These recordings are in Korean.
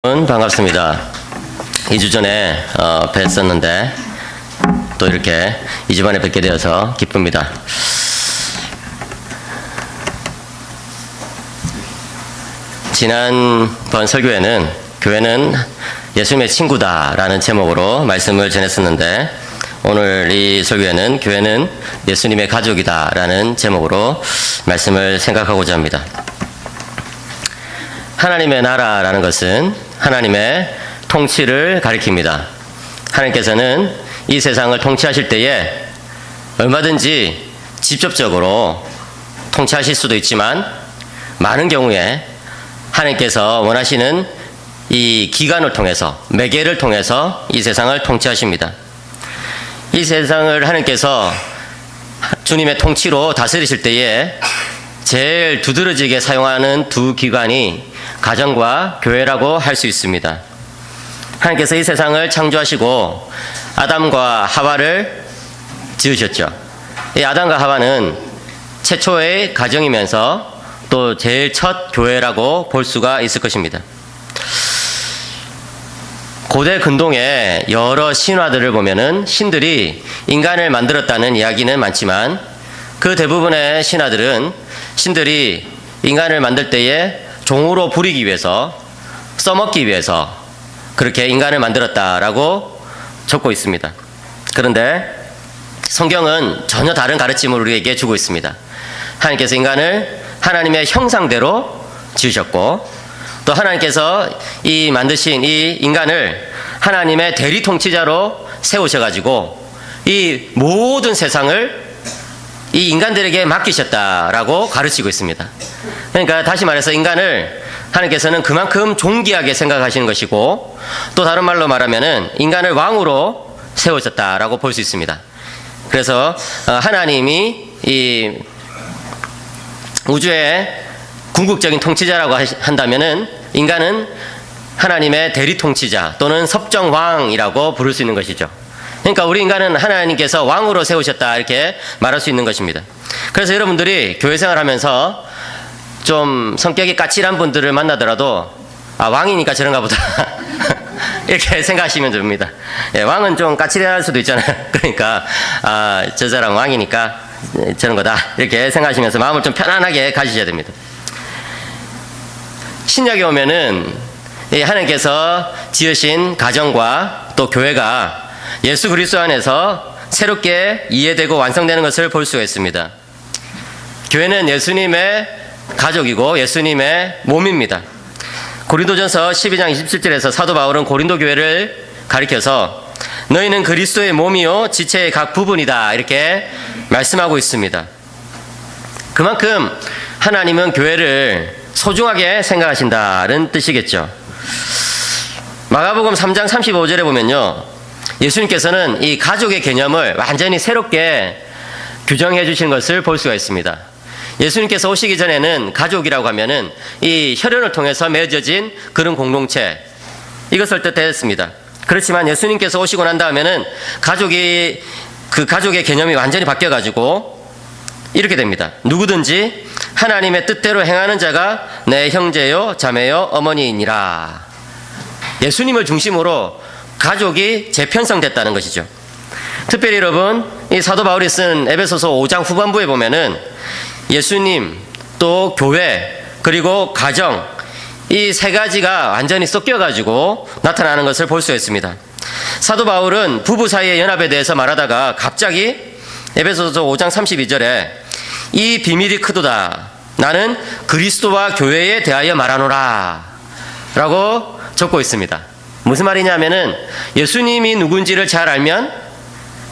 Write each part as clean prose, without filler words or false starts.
반갑습니다. 2주 전에 뵀었는데 또 이렇게 2주 만에 뵙게 되어서 기쁩니다. 지난번 설교에는 교회는 예수님의 친구다라는 제목으로 말씀을 전했었는데 오늘 이 설교에는 교회는 예수님의 가족이다라는 제목으로 말씀을 생각하고자 합니다. 하나님의 나라라는 것은 하나님의 통치를 가리킵니다. 하나님께서는 이 세상을 통치하실 때에 얼마든지 직접적으로 통치하실 수도 있지만 많은 경우에 하나님께서 원하시는 이 기관을 통해서, 매개를 통해서 이 세상을 통치하십니다. 이 세상을 하나님께서 주님의 통치로 다스리실 때에 제일 두드러지게 사용하는 두 기관이 가정과 교회라고 할 수 있습니다. 하나님께서 이 세상을 창조하시고 아담과 하와를 지으셨죠. 이 아담과 하와는 최초의 가정이면서 또 제일 첫 교회라고 볼 수가 있을 것입니다. 고대 근동의 여러 신화들을 보면은 신들이 인간을 만들었다는 이야기는 많지만 그 대부분의 신화들은 신들이 인간을 만들 때에 종으로 부리기 위해서, 써먹기 위해서 그렇게 인간을 만들었다라고 적고 있습니다. 그런데 성경은 전혀 다른 가르침을 우리에게 주고 있습니다. 하나님께서 인간을 하나님의 형상대로 지으셨고 또 하나님께서 이 만드신 이 인간을 하나님의 대리 통치자로 세우셔가지고 이 모든 세상을 이 인간들에게 맡기셨다라고 가르치고 있습니다. 그러니까 다시 말해서 인간을 하나님께서는 그만큼 존귀하게 생각하시는 것이고 또 다른 말로 말하면은 인간을 왕으로 세우셨다라고 볼 수 있습니다. 그래서 하나님이 이 우주의 궁극적인 통치자라고 한다면은 인간은 하나님의 대리 통치자 또는 섭정왕이라고 부를 수 있는 것이죠. 그러니까 우리 인간은 하나님께서 왕으로 세우셨다 이렇게 말할 수 있는 것입니다. 그래서 여러분들이 교회 생활하면서 좀 성격이 까칠한 분들을 만나더라도 왕이니까 저런가 보다 이렇게 생각하시면 됩니다. 예, 왕은 좀 까칠할 수도 있잖아요. 그러니까 저 사람 왕이니까 저런 거다 이렇게 생각하시면서 마음을 좀 편안하게 가지셔야 됩니다. 신약에 오면은 하나님께서 지으신 가정과 또 교회가 예수 그리스도 안에서 새롭게 이해되고 완성되는 것을 볼 수가 있습니다. 교회는 예수님의 가족이고 예수님의 몸입니다. 고린도전서 12장 27절에서 사도 바울은 고린도 교회를 가리켜서 너희는 그리스도의 몸이요 지체의 각 부분이다 이렇게 말씀하고 있습니다. 그만큼 하나님은 교회를 소중하게 생각하신다는 뜻이겠죠. 마가복음 3장 35절에 보면요, 예수님께서는 이 가족의 개념을 완전히 새롭게 규정해 주신 것을 볼 수가 있습니다. 예수님께서 오시기 전에는 가족이라고 하면은 이 혈연을 통해서 맺어진 그런 공동체, 이것을 뜻했습니다. 그렇지만 예수님께서 오시고 난 다음에는 그 가족의 개념이 완전히 바뀌어가지고 이렇게 됩니다. 누구든지 하나님의 뜻대로 행하는 자가 내 형제요 자매요 어머니이니라. 예수님을 중심으로 가족이 재편성됐다는 것이죠. 특별히 여러분, 이 사도 바울이 쓴 에베소서 5장 후반부에 보면은 예수님, 또 교회, 그리고 가정, 이 세 가지가 완전히 섞여가지고 나타나는 것을 볼 수 있습니다. 사도 바울은 부부 사이의 연합에 대해서 말하다가 갑자기 에베소서 5장 32절에 이 비밀이 크도다. 나는 그리스도와 교회에 대하여 말하노라 라고 적고 있습니다. 무슨 말이냐면은 예수님이 누군지를 잘 알면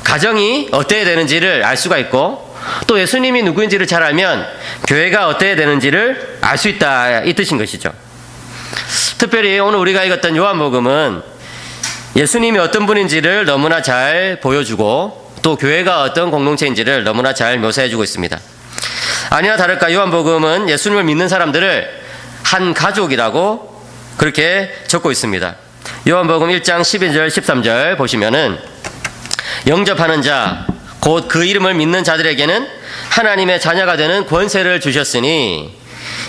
가정이 어때야 되는지를 알 수가 있고 또 예수님이 누구인지를 잘 알면 교회가 어때야 되는지를 알 수 있다 이 뜻인 것이죠. 특별히 오늘 우리가 읽었던 요한복음은 예수님이 어떤 분인지를 너무나 잘 보여주고 또 교회가 어떤 공동체인지를 너무나 잘 묘사해주고 있습니다. 아니나 다를까 요한복음은 예수님을 믿는 사람들을 한 가족이라고 그렇게 적고 있습니다. 요한복음 1장 12절 13절 보시면은 영접하는 자 곧 그 이름을 믿는 자들에게는 하나님의 자녀가 되는 권세를 주셨으니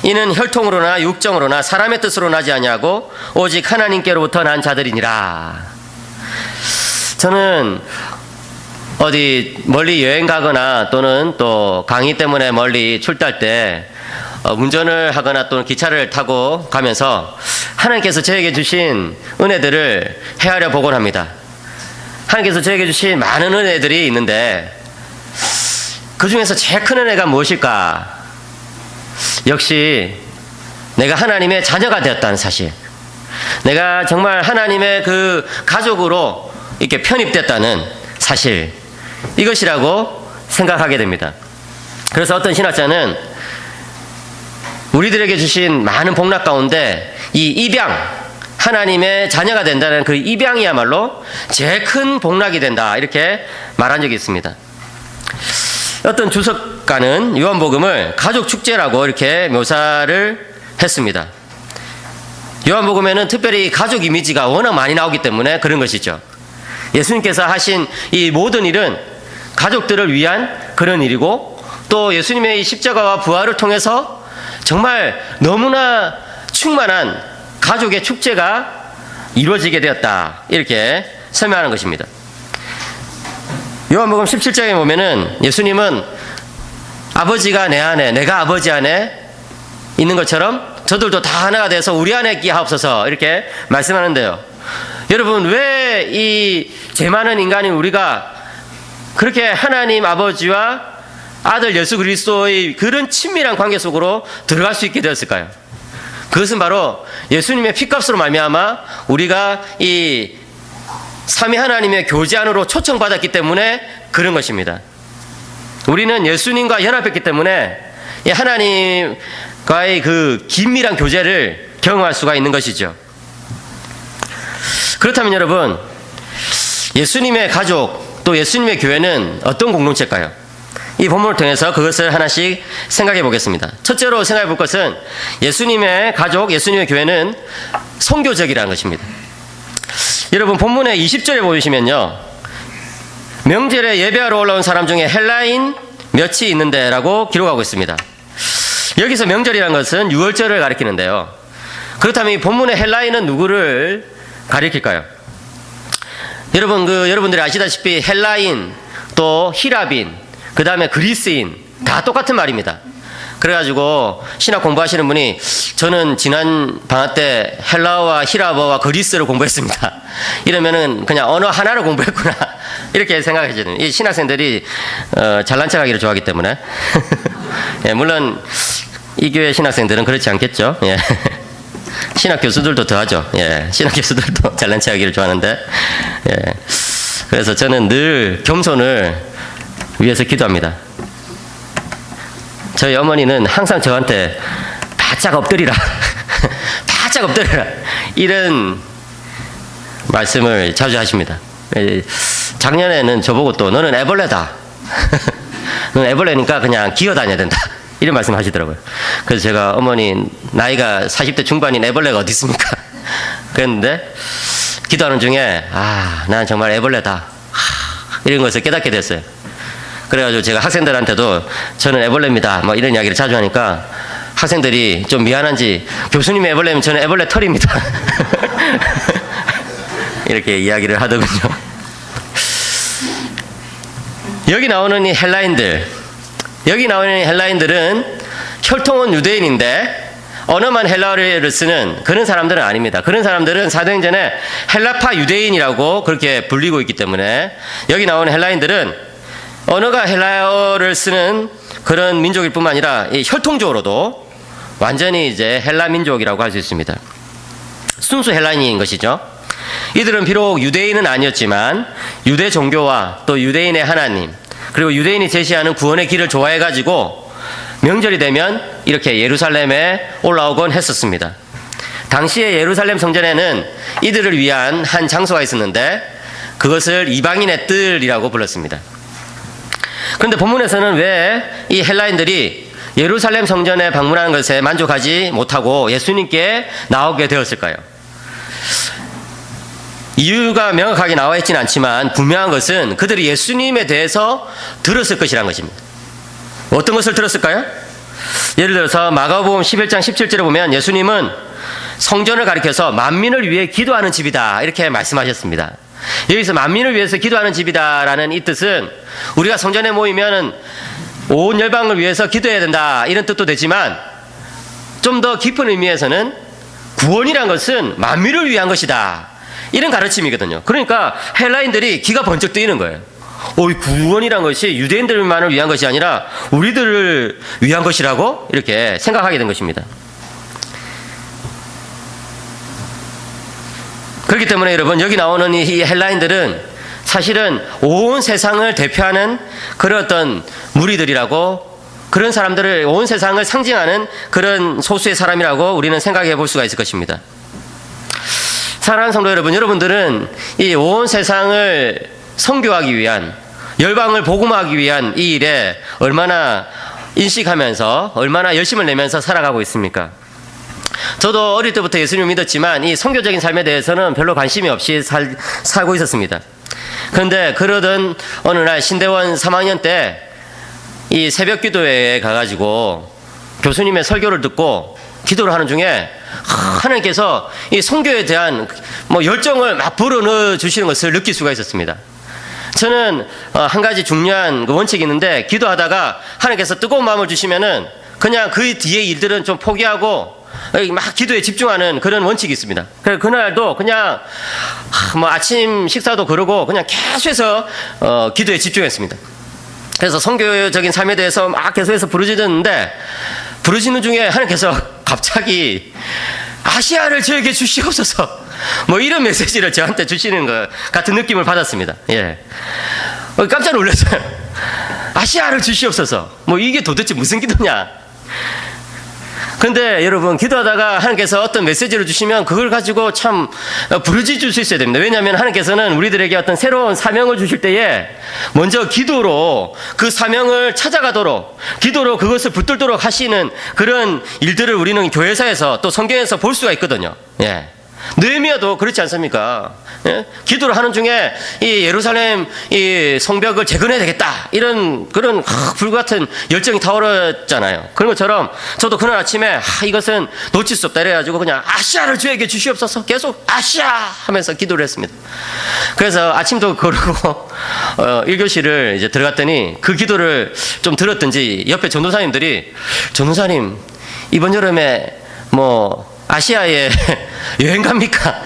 이는 혈통으로나 육정으로나 사람의 뜻으로 나지 아니하고 오직 하나님께로부터 난 자들이니라. 저는 어디 멀리 여행 가거나 또는 또 강의 때문에 멀리 출두할 때 운전을 하거나 또는 기차를 타고 가면서 하나님께서 저에게 주신 은혜들을 헤아려 보곤 합니다. 하나님께서 저에게 주신 많은 은혜들이 있는데 그 중에서 제일 큰 은혜가 무엇일까? 역시 내가 하나님의 자녀가 되었다는 사실, 내가 정말 하나님의 그 가족으로 이렇게 편입됐다는 사실, 이것이라고 생각하게 됩니다. 그래서 어떤 신학자는 우리들에게 주신 많은 복락 가운데 이 입양, 하나님의 자녀가 된다는 그 입양이야말로 제일 큰 복락이 된다, 이렇게 말한 적이 있습니다. 어떤 주석가는 요한복음을 가족 축제라고 이렇게 묘사를 했습니다. 요한복음에는 특별히 가족 이미지가 워낙 많이 나오기 때문에 그런 것이죠. 예수님께서 하신 이 모든 일은 가족들을 위한 그런 일이고, 또 예수님의 이 십자가와 부활을 통해서 정말 너무나 충만한 가족의 축제가 이루어지게 되었다, 이렇게 설명하는 것입니다. 요한복음 17장에 보면은 예수님은 아버지가 내 안에, 내가 아버지 안에 있는 것처럼 저들도 다 하나가 돼서 우리 안에 있게 하옵소서, 이렇게 말씀하는데요. 여러분, 왜 이 죄 많은 인간인 우리가 그렇게 하나님 아버지와 아들 예수 그리스도의 그런 친밀한 관계 속으로 들어갈 수 있게 되었을까요? 그것은 바로 예수님의 피값으로 말미암아 우리가 이 삼위 하나님의 교제 안으로 초청받았기 때문에 그런 것입니다. 우리는 예수님과 연합했기 때문에 하나님과의 그 긴밀한 교제를 경험할 수가 있는 것이죠. 그렇다면 여러분, 예수님의 가족 또 예수님의 교회는 어떤 공동체일까요? 이 본문을 통해서 그것을 하나씩 생각해 보겠습니다. 첫째로 생각해 볼 것은 예수님의 가족, 예수님의 교회는 선교적이라는 것입니다. 여러분, 본문의 20절에 보시면요, 명절에 예배하러 올라온 사람 중에 헬라인 몇이 있는데 라고 기록하고 있습니다. 여기서 명절이라는 것은 유월절을 가리키는데요. 그렇다면 이 본문의 헬라인은 누구를 가리킬까요? 여러분, 여러분들이 아시다시피 헬라인, 또 히랍인, 그 다음에 그리스인, 다 똑같은 말입니다. 그래가지고 신학 공부하시는 분이 저는 지난 방학 때 헬라어와 히랍어와 그리스를 공부했습니다, 이러면은 그냥 언어 하나를 공부했구나, 이렇게 생각하시는, 이 신학생들이 잘난 척하기를 좋아하기 때문에 예, 물론 이 교회 신학생들은 그렇지 않겠죠. 예. 신학 교수들도 더하죠. 예. 신학 교수들도 잘난 척하기를 좋아하는데, 예. 그래서 저는 늘 겸손을 위해서 기도합니다. 저희 어머니는 항상 저한테 바짝 엎드리라 바짝 엎드리라, 이런 말씀을 자주 하십니다. 작년에는 저보고 또 너는 애벌레다 너는 애벌레니까 그냥 기어다녀야 된다, 이런 말씀 하시더라고요. 그래서 제가 어머니 나이가 40대 중반인 애벌레가 어디 있습니까? 그랬는데 기도하는 중에 난 정말 애벌레다, 이런 것을 깨닫게 됐어요. 그래가지고 제가 학생들한테도 저는 애벌레입니다, 뭐 이런 이야기를 자주 하니까 학생들이 좀 미안한지 교수님이 애벌레면 저는 애벌레 털입니다 이렇게 이야기를 하더군요. 여기 나오는 이 헬라인들은 혈통은 유대인인데 언어만 헬라어를 쓰는 그런 사람들은 아닙니다. 그런 사람들은 사도행전에 헬라파 유대인이라고 그렇게 불리고 있기 때문에 여기 나오는 헬라인들은 언어가 헬라어를 쓰는 그런 민족일 뿐만 아니라 이 혈통적으로도 완전히 이제 헬라 민족이라고 할 수 있습니다. 순수 헬라인인 것이죠. 이들은 비록 유대인은 아니었지만 유대 종교와 또 유대인의 하나님, 그리고 유대인이 제시하는 구원의 길을 좋아해가지고 명절이 되면 이렇게 예루살렘에 올라오곤 했었습니다. 당시에 예루살렘 성전에는 이들을 위한 한 장소가 있었는데 그것을 이방인의 뜰이라고 불렀습니다. 그런데 본문에서는 왜 이 헬라인들이 예루살렘 성전에 방문하는 것에 만족하지 못하고 예수님께 나오게 되었을까요? 이유가 명확하게 나와 있지는 않지만 분명한 것은 그들이 예수님에 대해서 들었을 것이라는 것입니다. 어떤 것을 들었을까요? 예를 들어서 마가복음 11장 17절에 보면 예수님은 성전을 가리켜서 만민을 위해 기도하는 집이다 이렇게 말씀하셨습니다. 여기서 만민을 위해서 기도하는 집이다라는 이 뜻은 우리가 성전에 모이면은 온 열방을 위해서 기도해야 된다 이런 뜻도 되지만 좀 더 깊은 의미에서는 구원이란 것은 만민을 위한 것이다 이런 가르침이거든요. 그러니까 헬라인들이 기가 번쩍 뜨이는 거예요. 이 구원이란 것이 유대인들만을 위한 것이 아니라 우리들을 위한 것이라고 이렇게 생각하게 된 것입니다. 그렇기 때문에 여러분 여기 나오는 이 헬라인들은 사실은 온 세상을 대표하는 그런 어떤 무리들이라고, 그런 사람들을, 온 세상을 상징하는 그런 소수의 사람이라고 우리는 생각해 볼 수가 있을 것입니다. 사랑하는 성도 여러분, 여러분들은 이 온 세상을 선교하기 위한, 열방을 복음하기 위한 이 일에 얼마나 인식하면서 얼마나 열심을 내면서 살아가고 있습니까? 저도 어릴 때부터 예수님을 믿었지만 이 선교적인 삶에 대해서는 별로 관심이 없이 살고 있었습니다. 그런데 그러던 어느 날 신대원 3학년 때 이 새벽 기도회에 가가지고 교수님의 설교를 듣고 기도를 하는 중에 하나님께서 이 선교에 대한 열정을 막 불어넣어 주시는 것을 느낄 수가 있었습니다. 저는 한 가지 중요한 원칙이 있는데, 기도하다가 하나님께서 뜨거운 마음을 주시면은 그냥 그 뒤에 일들은 좀 포기하고 막 기도에 집중하는 그런 원칙이 있습니다. 그래서 그날도 그냥 아침 식사도 그러고 그냥 계속해서 기도에 집중했습니다. 그래서 선교적인 삶에 대해서 막 계속해서 부르짖었는데, 부르짖는 중에 하나님께서 갑자기 아시아를 저에게 주시옵소서 이런 메시지를 저한테 주시는 것 같은 느낌을 받았습니다. 예, 깜짝 놀랐어요. 아시아를 주시옵소서. 이게 도대체 무슨 기도냐? 근데 여러분, 기도하다가 하나님께서 어떤 메시지를 주시면 그걸 가지고 참 부르짖을 수 있어야 됩니다. 왜냐하면 하나님께서는 우리들에게 어떤 새로운 사명을 주실 때에 먼저 기도로 그 사명을 찾아가도록, 기도로 그것을 붙들도록 하시는 그런 일들을 우리는 교회사에서 또 성경에서 볼 수가 있거든요. 예. 느헤미야도 그렇지 않습니까? 예? 기도를 하는 중에 이 예루살렘 이 성벽을 재건해야 되겠다 이런 그런 불같은 열정이 타오르잖아요. 그런 것처럼 저도 그날 아침에 이것은 놓칠 수 없다 이래가지고 그냥 아시아를 주에게 주시옵소서 계속 아시아 하면서 기도를 했습니다. 그래서 아침도 그러고 1교시를 이제 들어갔더니 그 기도를 좀 들었든지 옆에 전도사님들이, 전도사님 이번 여름에 아시아에 여행 갑니까?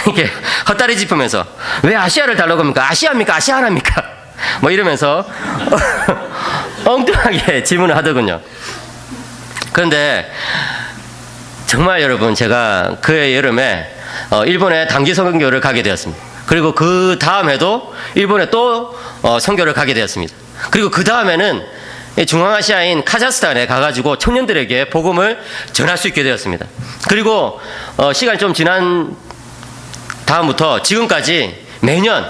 이렇게 헛다리 짚으면서 왜 아시아를 달라고 합니까? 아시아입니까? 아시아랍니까? 이러면서 엉뚱하게 질문을 하더군요. 그런데 정말 여러분, 제가 그 여름에 일본에 단기 선교를 가게 되었습니다. 그리고 그 다음 해도 일본에 또 선교를 가게 되었습니다. 그리고 그 다음에는 중앙아시아인 카자흐스탄에 가가지고 청년들에게 복음을 전할 수 있게 되었습니다. 그리고 시간이 좀 지난 다음부터 지금까지 매년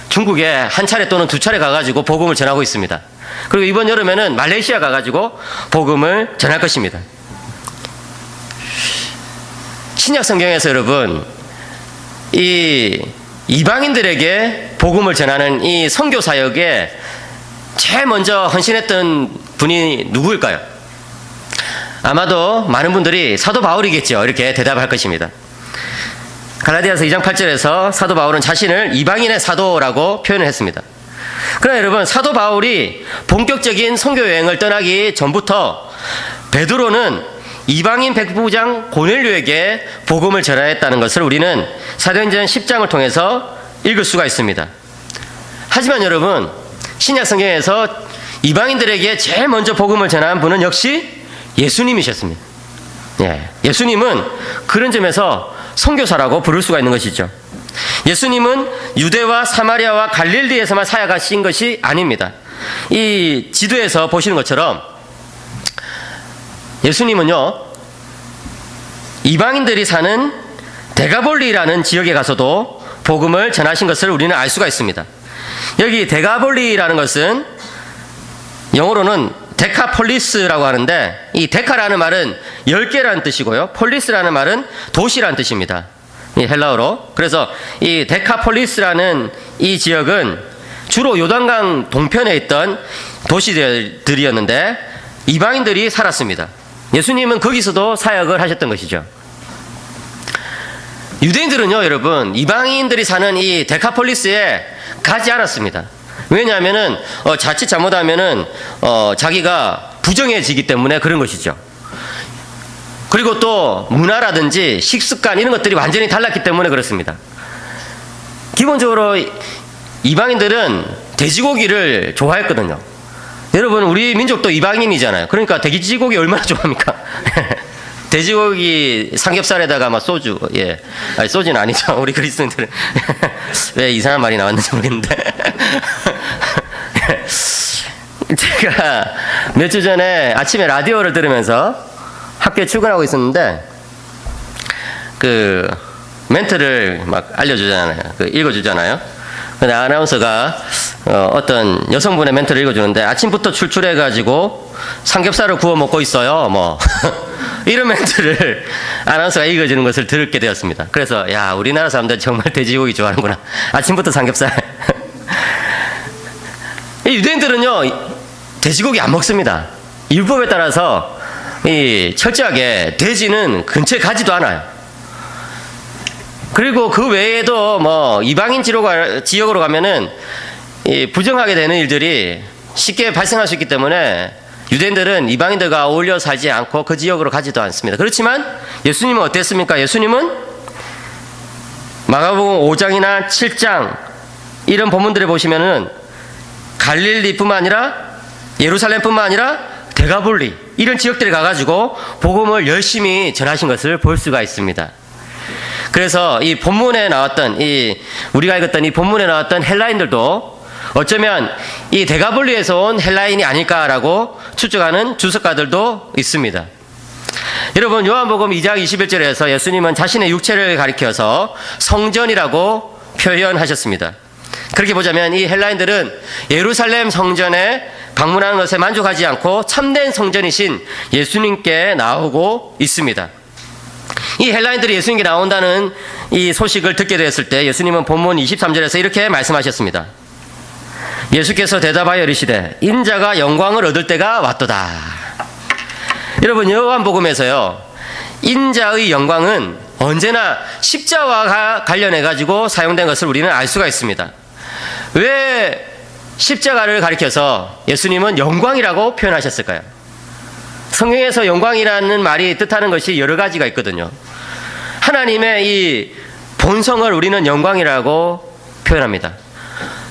중국에 한 차례 또는 두 차례 가가지고 복음을 전하고 있습니다. 그리고 이번 여름에는 말레이시아 가가지고 복음을 전할 것입니다. 신약 성경에서 여러분, 이 이방인들에게 복음을 전하는 이 선교 사역에 제일 먼저 헌신했던 분이 누구일까요? 아마도 많은 분들이 사도 바울이겠죠. 이렇게 대답할 것입니다. 갈라디아서 2장 8절에서 사도 바울은 자신을 이방인의 사도라고 표현을 했습니다. 그러나 여러분, 사도 바울이 본격적인 선교 여행을 떠나기 전부터 베드로는 이방인 백부장 고넬료에게 복음을 전하였다는 것을 우리는 사도행전 10장을 통해서 읽을 수가 있습니다. 하지만 여러분, 신약 성경에서 이방인들에게 제일 먼저 복음을 전한 분은 역시 예수님이셨습니다. 예, 예수님은 그런 점에서 선교사라고 부를 수가 있는 것이죠. 예수님은 유대와 사마리아와 갈릴리에서만 사역하신 것이 아닙니다. 이 지도에서 보시는 것처럼 예수님은요, 이방인들이 사는 데가볼리라는 지역에 가서도 복음을 전하신 것을 우리는 알 수가 있습니다. 여기 데가볼리라는 것은 영어로는 데카폴리스라고 하는데, 이 데카라는 말은 10개라는 뜻이고요, 폴리스라는 말은 도시라는 뜻입니다. 이 헬라어로. 그래서 이 데카폴리스라는 이 지역은 주로 요단강 동편에 있던 도시들이었는데, 이방인들이 살았습니다. 예수님은 거기서도 사역을 하셨던 것이죠. 유대인들은요, 여러분, 이방인들이 사는 이 데카폴리스에 가지 않았습니다. 왜냐하면은 자칫 잘못하면은 자기가 부정해지기 때문에 그런 것이죠. 그리고 또 문화라든지 식습관 이런 것들이 완전히 달랐기 때문에 그렇습니다. 기본적으로 이방인들은 돼지고기를 좋아했거든요. 여러분, 우리 민족도 이방인이잖아요. 그러니까 돼지고기 얼마나 좋아합니까? 돼지고기 삼겹살에다가 막 소주, 예. 아니, 소주는 아니죠. 우리 그리스도인들은. 왜 이상한 말이 나왔는지 모르겠는데. 제가 몇 주 전에 아침에 라디오를 들으면서 학교에 출근하고 있었는데, 그, 멘트를 막 알려주잖아요. 읽어주잖아요. 근데 아나운서가 어떤 여성분의 멘트를 읽어주는데, 아침부터 출출해가지고 삼겹살을 구워 먹고 있어요. 뭐. 이런 멘트를 아나운서가 읽어주는 것을 듣게 되었습니다. 그래서, 야, 우리나라 사람들 정말 돼지고기 좋아하는구나. 아침부터 삼겹살. 이 유대인들은요, 돼지고기 안 먹습니다. 율법에 따라서 철저하게 돼지는 근처에 가지도 않아요. 그리고 그 외에도 뭐 이방인 지역으로 가면은 부정하게 되는 일들이 쉽게 발생할 수 있기 때문에 유대인들은 이방인들과 어울려 살지 않고 그 지역으로 가지도 않습니다. 그렇지만 예수님은 어땠습니까? 예수님은 마가복음 5장이나 7장 이런 본문들에 보시면은 갈릴리뿐만 아니라 예루살렘뿐만 아니라 데가볼리 이런 지역들에 가가지고 복음을 열심히 전하신 것을 볼 수가 있습니다. 그래서 이 본문에 나왔던 우리가 읽었던 이 본문에 나왔던 헬라인들도 어쩌면 이 데가볼리에서 온 헬라인이 아닐까라고 추측하는 주석가들도 있습니다. 여러분, 요한복음 2장 21절에서 예수님은 자신의 육체를 가리켜서 성전이라고 표현하셨습니다. 그렇게 보자면 이 헬라인들은 예루살렘 성전에 방문하는 것에 만족하지 않고 참된 성전이신 예수님께 나오고 있습니다. 이 헬라인들이 예수님께 나온다는 이 소식을 듣게 되었을 때 예수님은 본문 23절에서 이렇게 말씀하셨습니다. 예수께서 대답하여 이르시되 인자가 영광을 얻을 때가 왔도다. 여러분, 요한복음에서요, 인자의 영광은 언제나 십자가와 관련해 가지고 사용된 것을 우리는 알 수가 있습니다. 왜 십자가를 가리켜서 예수님은 영광이라고 표현하셨을까요? 성경에서 영광이라는 말이 뜻하는 것이 여러 가지가 있거든요. 하나님의 이 본성을 우리는 영광이라고 표현합니다.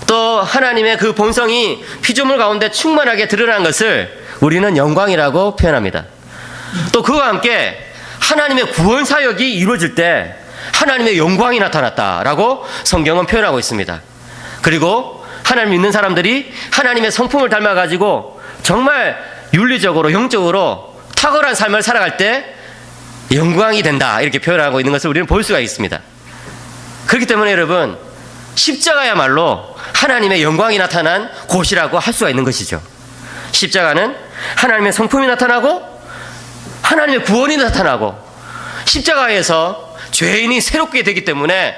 또 하나님의 그 본성이 피조물 가운데 충만하게 드러난 것을 우리는 영광이라고 표현합니다. 또 그와 함께 하나님의 구원 사역이 이루어질 때 하나님의 영광이 나타났다라고 성경은 표현하고 있습니다. 그리고 하나님 믿는 사람들이 하나님의 성품을 닮아가지고 정말 윤리적으로 영적으로 탁월한 삶을 살아갈 때 영광이 된다 이렇게 표현하고 있는 것을 우리는 볼 수가 있습니다. 그렇기 때문에 여러분, 십자가야말로 하나님의 영광이 나타난 곳이라고 할 수가 있는 것이죠. 십자가는 하나님의 성품이 나타나고 하나님의 구원이 나타나고 십자가에서 죄인이 새롭게 되기 때문에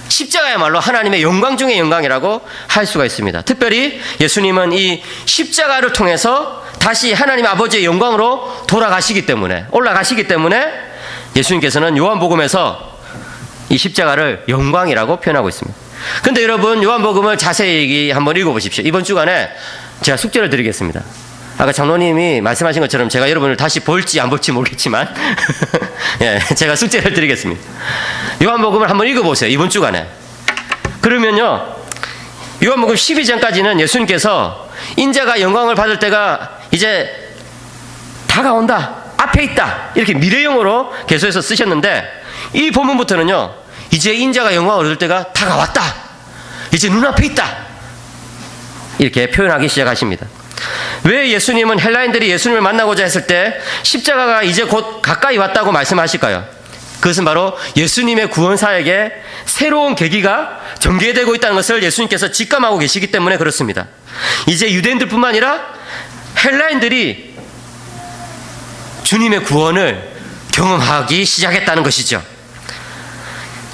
십자가야말로 하나님의 영광 중의 영광이라고 할 수가 있습니다. 특별히 예수님은 이 십자가를 통해서 다시 하나님 아버지의 영광으로 올라가시기 때문에 예수님께서는 요한복음에서 이 십자가를 영광이라고 표현하고 있습니다. 그런데 여러분, 요한복음을 자세히 한번 읽어보십시오. 이번 주간에 제가 숙제를 드리겠습니다. 아까 장로님이 말씀하신 것처럼 제가 여러분을 다시 볼지 안 볼지 모르겠지만 예, 제가 숙제를 드리겠습니다. 요한복음을 한번 읽어보세요. 이번 주간에. 그러면요, 요한복음 12장까지는 예수님께서 인자가 영광을 받을 때가 이제 다가온다, 앞에 있다, 이렇게 미래형으로 계속해서 쓰셨는데 이 본문부터는요, 이제 인자가 영광을 얻을 때가 다가왔다, 이제 눈앞에 있다, 이렇게 표현하기 시작하십니다. 왜 예수님은 헬라인들이 예수님을 만나고자 했을 때 십자가가 이제 곧 가까이 왔다고 말씀하실까요? 그것은 바로 예수님의 구원 사역에 새로운 계기가 전개되고 있다는 것을 예수님께서 직감하고 계시기 때문에 그렇습니다. 이제 유대인들뿐만 아니라 헬라인들이 주님의 구원을 경험하기 시작했다는 것이죠.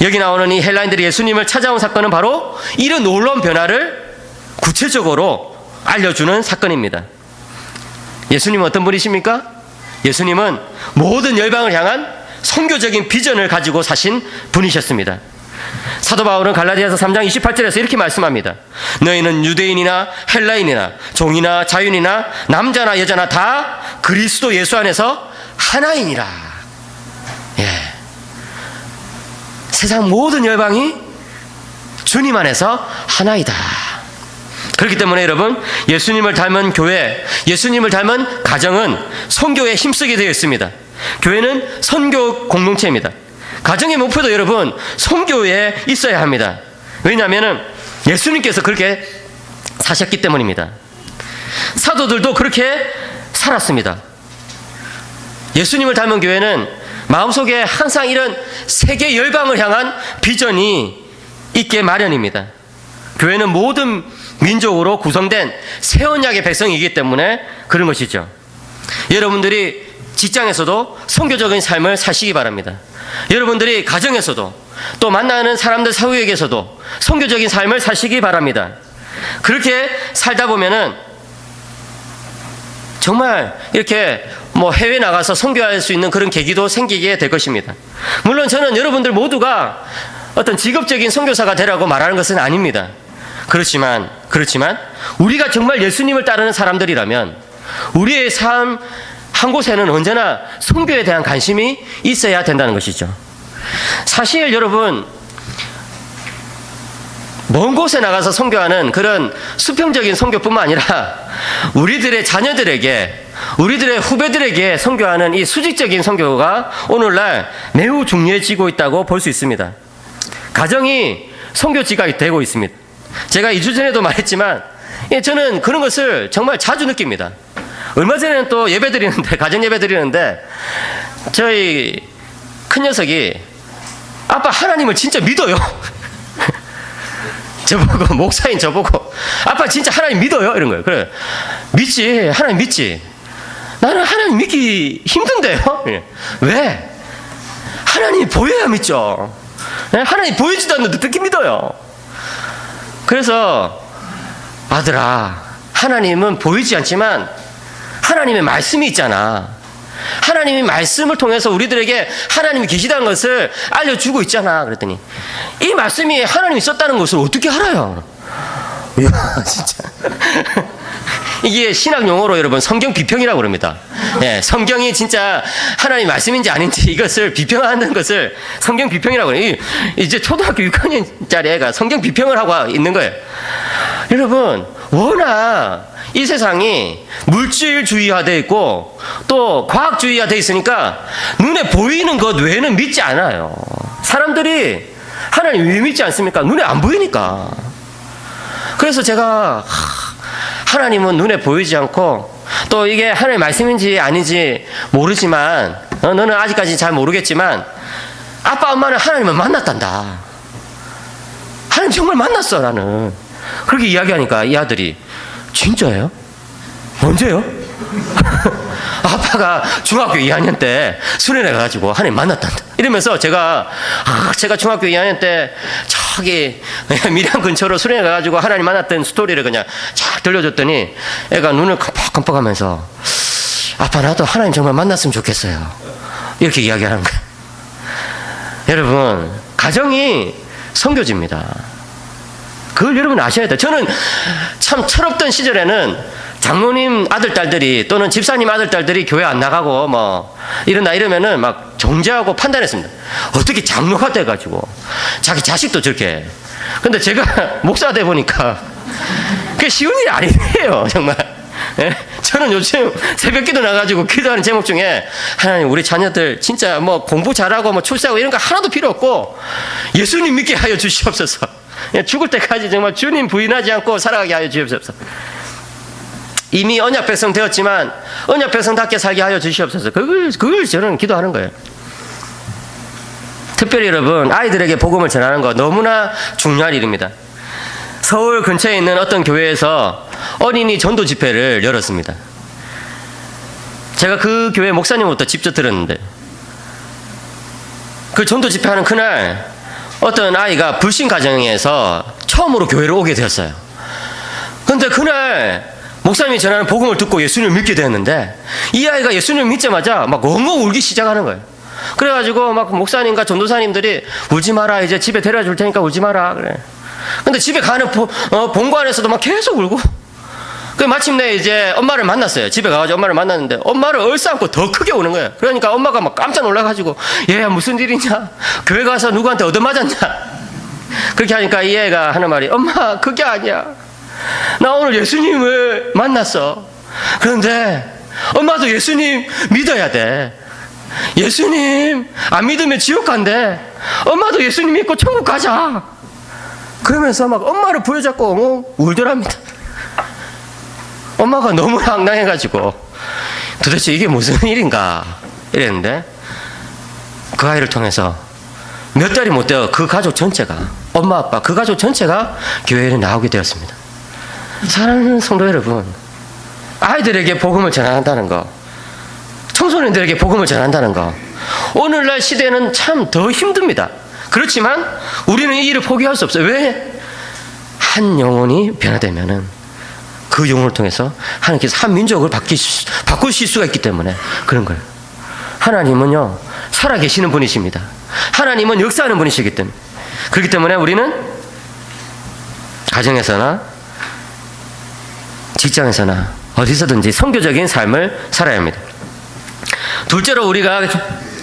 여기 나오는 이 헬라인들이 예수님을 찾아온 사건은 바로 이런 놀라운 변화를 구체적으로 알려주는 사건입니다. 예수님은 어떤 분이십니까? 예수님은 모든 열방을 향한 선교적인 비전을 가지고 사신 분이셨습니다. 사도 바울은 갈라디아서 3장 28절에서 이렇게 말씀합니다. 너희는 유대인이나 헬라인이나 종이나 자유인이나 남자나 여자나 다 그리스도 예수 안에서 하나이니라. 예. 세상 모든 열방이 주님 안에서 하나이다. 그렇기 때문에 여러분, 예수님을 닮은 교회, 예수님을 닮은 가정은 선교에 힘쓰게 되어 있습니다. 교회는 선교 공동체입니다. 가정의 목표도 여러분, 선교에 있어야 합니다. 왜냐하면 예수님께서 그렇게 사셨기 때문입니다. 사도들도 그렇게 살았습니다. 예수님을 닮은 교회는 마음속에 항상 이런 세계 열방을 향한 비전이 있게 마련입니다. 교회는 모든 민족으로 구성된 새 언약의 백성이기 때문에 그런 것이죠. 여러분들이 직장에서도 선교적인 삶을 사시기 바랍니다. 여러분들이 가정에서도 또 만나는 사람들 사후에게서도 선교적인 삶을 사시기 바랍니다. 그렇게 살다 보면은 정말 이렇게 해외 나가서 선교할 수 있는 그런 계기도 생기게 될 것입니다. 물론 저는 여러분들 모두가 어떤 직업적인 선교사가 되라고 말하는 것은 아닙니다. 그렇지만 우리가 정말 예수님을 따르는 사람들이라면 우리의 삶 한 곳에는 언제나 선교에 대한 관심이 있어야 된다는 것이죠. 사실 여러분, 먼 곳에 나가서 선교하는 그런 수평적인 선교뿐만 아니라 우리들의 자녀들에게, 우리들의 후배들에게 선교하는 이 수직적인 선교가 오늘날 매우 중요해지고 있다고 볼 수 있습니다. 가정이 선교지가 되고 있습니다. 제가 2주 전에도 말했지만 저는 그런 것을 정말 자주 느낍니다. 얼마 전에는 또 예배 드리는데, 가정 예배 드리는데 저희 큰 녀석이 아빠 하나님을 진짜 믿어요. 저보고, 목사인 저보고 아빠 진짜 하나님 믿어요? 이런 거예요. 그래, 믿지, 하나님 믿지. 나는 하나님 믿기 힘든데요? 왜? 하나님이 보여야 믿죠. 하나님 보이지도 않는데 어떻게 믿어요? 그래서 아들아, 하나님은 보이지 않지만 하나님의 말씀이 있잖아. 하나님의 말씀을 통해서 우리들에게 하나님이 계시다는 것을 알려주고 있잖아. 그랬더니 이 말씀이 하나님이 썼다는 것을 어떻게 알아요? 이야, 진짜. 이게 신학 용어로 여러분 성경 비평이라고 그럽니다. 예, 성경이 진짜 하나님 말씀인지 아닌지 이것을 비평하는 것을 성경 비평이라고 해요. 이제 초등학교 6학년짜리 애가 성경 비평을 하고 있는 거예요. 여러분, 워낙 이 세상이 물질주의화되어 있고 또 과학주의화되어 있으니까 눈에 보이는 것 외에는 믿지 않아요. 사람들이 하나님 왜 믿지 않습니까? 눈에 안 보이니까. 그래서 제가 하나님은 눈에 보이지 않고 또 이게 하나님의 말씀인지 아닌지 모르지만 너는 아직까지 잘 모르겠지만 아빠 엄마는 하나님을 만났단다. 하나님 정말 만났어 나는. 그렇게 이야기하니까 이 아들이 진짜예요? 언제요? 아빠가 중학교 2학년 때 수련회 가가지고 하나님 만났단다. 이러면서 제가 중학교 2학년 때 저기 밀양 근처로 수련회 가가지고 하나님 만났던 스토리를 그냥 쫙 들려줬더니 애가 눈을 깜빡깜빡하면서 아빠 나도 하나님 정말 만났으면 좋겠어요. 이렇게 이야기하는 거예요. 여러분, 가정이 선교지입니다. 그걸 여러분 아셔야 돼요. 저는 참 철없던 시절에는 장로님 아들, 딸들이 또는 집사님 아들, 딸들이 교회 안 나가고 이러면은 막 정죄하고 판단했습니다. 어떻게 장로가 돼가지고 자기 자식도 저렇게. 근데 제가 목사가 돼 보니까 그게 쉬운 일이 아니에요, 정말. 예? 저는 요즘 새벽기도 나가지고 기도하는 제목 중에 하나님 우리 자녀들 진짜 공부 잘하고 출세하고 이런 거 하나도 필요 없고 예수님 믿게 하여 주시옵소서. 죽을 때까지 정말 주님 부인하지 않고 살아가게 하여 주시옵소서. 이미 언약 백성 되었지만 언약 백성답게 살게 하여 주시옵소서. 그걸 저는 기도하는 거예요. 특별히 여러분, 아이들에게 복음을 전하는 거 너무나 중요한 일입니다. 서울 근처에 있는 어떤 교회에서 어린이 전도 집회를 열었습니다. 제가 그 교회 목사님부터 직접 들었는데 그 전도 집회하는 그날 어떤 아이가 불신 가정에서 처음으로 교회를 오게 되었어요. 그런데 그날 목사님이 전하는 복음을 듣고 예수님을 믿게 되었는데 이 아이가 예수님을 믿자마자 막 엉엉 울기 시작하는 거예요. 그래가지고 막 목사님과 전도사님들이 울지 마라, 이제 집에 데려다 줄 테니까 울지 마라 그래. 근데 집에 가는 본관에서도 막 계속 울고. 그 마침내 이제 엄마를 만났어요. 집에 가가지고 엄마를 만났는데 엄마를 얼싸안고 더 크게 우는 거예요. 그러니까 엄마가 막 깜짝 놀라가지고 얘야 무슨 일이냐? 교회 가서 누구한테 얻어맞았냐? 그렇게 하니까 이 애가 하는 말이 엄마 그게 아니야. 나 오늘 예수님을 만났어. 그런데 엄마도 예수님 믿어야 돼. 예수님 안 믿으면 지옥 간대. 엄마도 예수님 믿고 천국 가자. 그러면서 막 엄마를 부여잡고 엉엉 울더랍니다. 엄마가 너무 황당해가지고 도대체 이게 무슨 일인가 이랬는데 그 아이를 통해서 몇 달이 못 되어 그 가족 전체가, 엄마 아빠 그 가족 전체가 교회에 나오게 되었습니다. 사랑하는 성도 여러분, 아이들에게 복음을 전한다는 거, 청소년들에게 복음을 전한다는 거, 오늘날 시대는 참 더 힘듭니다. 그렇지만 우리는 이 일을 포기할 수 없어요. 왜? 한 영혼이 변화되면은 그 영혼을 통해서 하나님께서 한 민족을 바꾸실 수가 있기 때문에 그런 거예요. 하나님은요 살아계시는 분이십니다. 하나님은 역사하는 분이시기 때문에. 그렇기 때문에 우리는 가정에서나 직장에서나 어디서든지 선교적인 삶을 살아야 합니다. 둘째로 우리가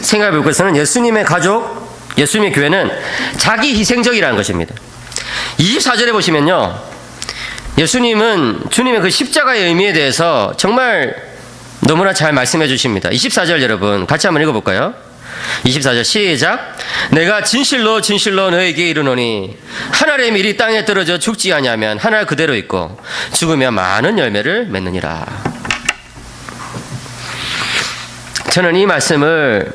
생각해 볼 것은 예수님의 가족, 예수님의 교회는 자기 희생적이라는 것입니다. 24절에 보시면요, 예수님은 주님의 그 십자가의 의미에 대해서 정말 너무나 잘 말씀해 주십니다. 24절 여러분 같이 한번 읽어볼까요? 24절 시작. 내가 진실로 진실로 너에게 이르노니 한 알의 밀이 땅에 떨어져 죽지 아니하면 한 알 그대로 있고 죽으면 많은 열매를 맺느니라. 저는 이 말씀을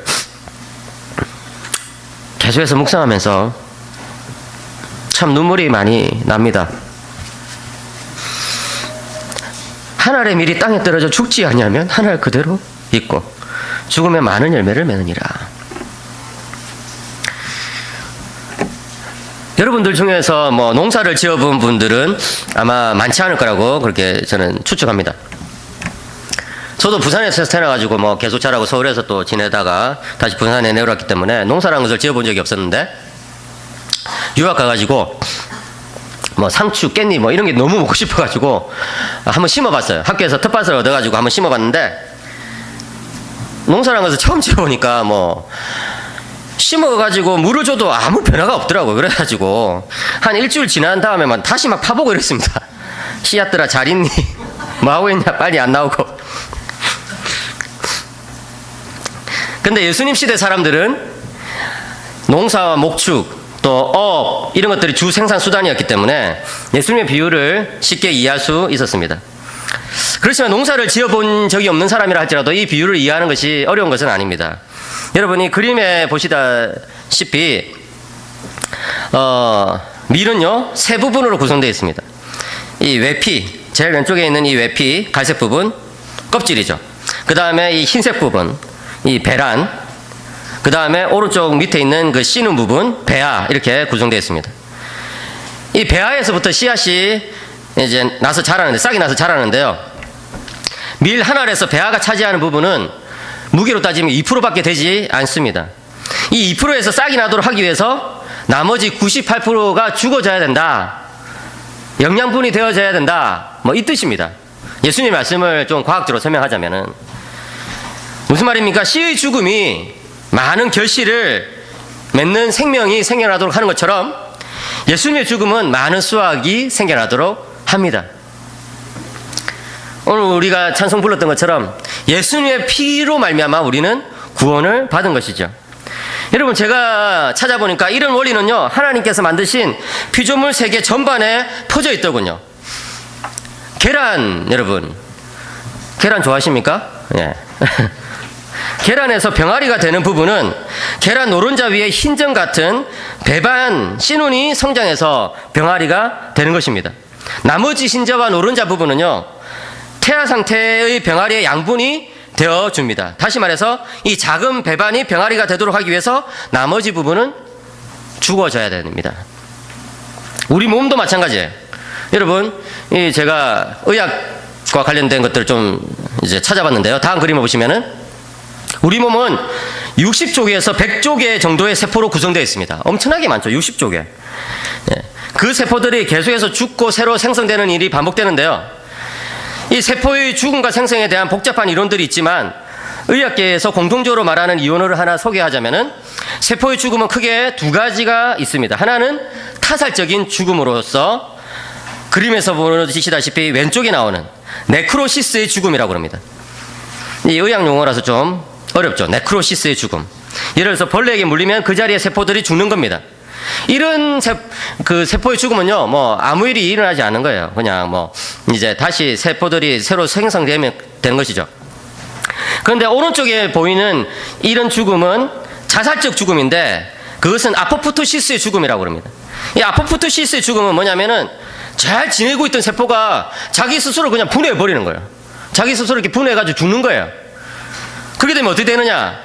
계속해서 묵상하면서 참 눈물이 많이 납니다. 한 알의 밀이 땅에 떨어져 죽지 아니하면 한 알 그대로 있고 죽으면 많은 열매를 맺느니라. 여러분들 중에서 뭐 농사를 지어본 분들은 아마 많지 않을 거라고 그렇게 저는 추측합니다. 저도 부산에서 태어나가지고 뭐 계속 자라고 서울에서 또 지내다가 다시 부산에 내려왔기 때문에 농사라는 것을 지어본 적이 없었는데 유학 가가지고 뭐 상추, 깻잎 뭐 이런 게 너무 먹고 싶어가지고 한번 심어봤어요. 학교에서 텃밭을 얻어가지고 한번 심어봤는데 농사라는 것을 처음 지어보니까 뭐 심어가지고 물을 줘도 아무 변화가 없더라고요. 그래가지고 한 일주일 지난 다음에만 다시 막 파보고 이랬습니다. 씨앗들아 잘 있니? 뭐 하고 있냐? 빨리 안 나오고. 근데 예수님 시대 사람들은 농사와 목축 또 업 이런 것들이 주 생산 수단이었기 때문에 예수님의 비유를 쉽게 이해할 수 있었습니다. 그렇지만 농사를 지어본 적이 없는 사람이라 할지라도 이 비유를 이해하는 것이 어려운 것은 아닙니다. 여러분이 그림에 보시다시피 밀은요 세 부분으로 구성되어 있습니다. 이 외피, 제일 왼쪽에 있는 이 외피 갈색 부분 껍질이죠. 그 다음에 이 흰색 부분 이 배란, 그 다음에 오른쪽 밑에 있는 그 씨는 부분 배아, 이렇게 구성되어 있습니다. 이 배아에서부터 씨앗이 이제 나서 자라는데, 싹이 나서 자라는데요, 밀 한 알에서 배아가 차지하는 부분은 무게로 따지면 2%밖에 되지 않습니다. 이 2%에서 싹이 나도록 하기 위해서 나머지 98%가 죽어져야 된다, 영양분이 되어져야 된다, 뭐 이 뜻입니다. 예수님 말씀을 좀 과학적으로 설명하자면은 무슨 말입니까? 씨의 죽음이 많은 결실을 맺는 생명이 생겨나도록 하는 것처럼 예수님의 죽음은 많은 수확이 생겨나도록 합니다. 오늘 우리가 찬송 불렀던 것처럼 예수님의 피로 말미암아 우리는 구원을 받은 것이죠. 여러분, 제가 찾아보니까 이런 원리는요, 하나님께서 만드신 피조물 세계 전반에 퍼져 있더군요. 계란, 여러분, 계란 좋아하십니까? 예. 계란에서 병아리가 되는 부분은 계란 노른자 위에 흰점 같은 배반 씨눈이 성장해서 병아리가 되는 것입니다. 나머지 흰자와 노른자 부분은요, 태아 상태의 병아리의 양분이 되어줍니다. 다시 말해서 이 작은 배반이 병아리가 되도록 하기 위해서 나머지 부분은 죽어져야 됩니다. 우리 몸도 마찬가지예요. 여러분, 제가 의학 관련된 것들을 좀 이제 찾아봤는데요. 다음 그림을 보시면은 우리 몸은 60조개에서 100조개 정도의 세포로 구성되어 있습니다. 엄청나게 많죠. 60조개. 예. 그 세포들이 계속해서 죽고 새로 생성되는 일이 반복되는데요. 이 세포의 죽음과 생성에 대한 복잡한 이론들이 있지만 의학계에서 공통적으로 말하는 이론을 하나 소개하자면은 세포의 죽음은 크게 두 가지가 있습니다. 하나는 타살적인 죽음으로서 그림에서 보시다시피 왼쪽에 나오는 네크로시스의 죽음이라고 합니다. 이 의학 용어라서 좀 어렵죠. 네크로시스의 죽음. 예를 들어서 벌레에게 물리면 그 자리에 세포들이 죽는 겁니다. 이런 세포의 죽음은요, 뭐 아무 일이 일어나지 않는 거예요. 그냥 뭐 이제 다시 세포들이 새로 생성되면 되는 것이죠. 그런데 오른쪽에 보이는 이런 죽음은 자살적 죽음인데 그것은 아포프토시스의 죽음이라고 합니다. 이 아포프토시스의 죽음은 뭐냐면은 잘 지내고 있던 세포가 자기 스스로 그냥 분해해버리는 거예요. 자기 스스로 이렇게 분해해가지고 죽는 거예요. 그렇게 되면 어떻게 되느냐?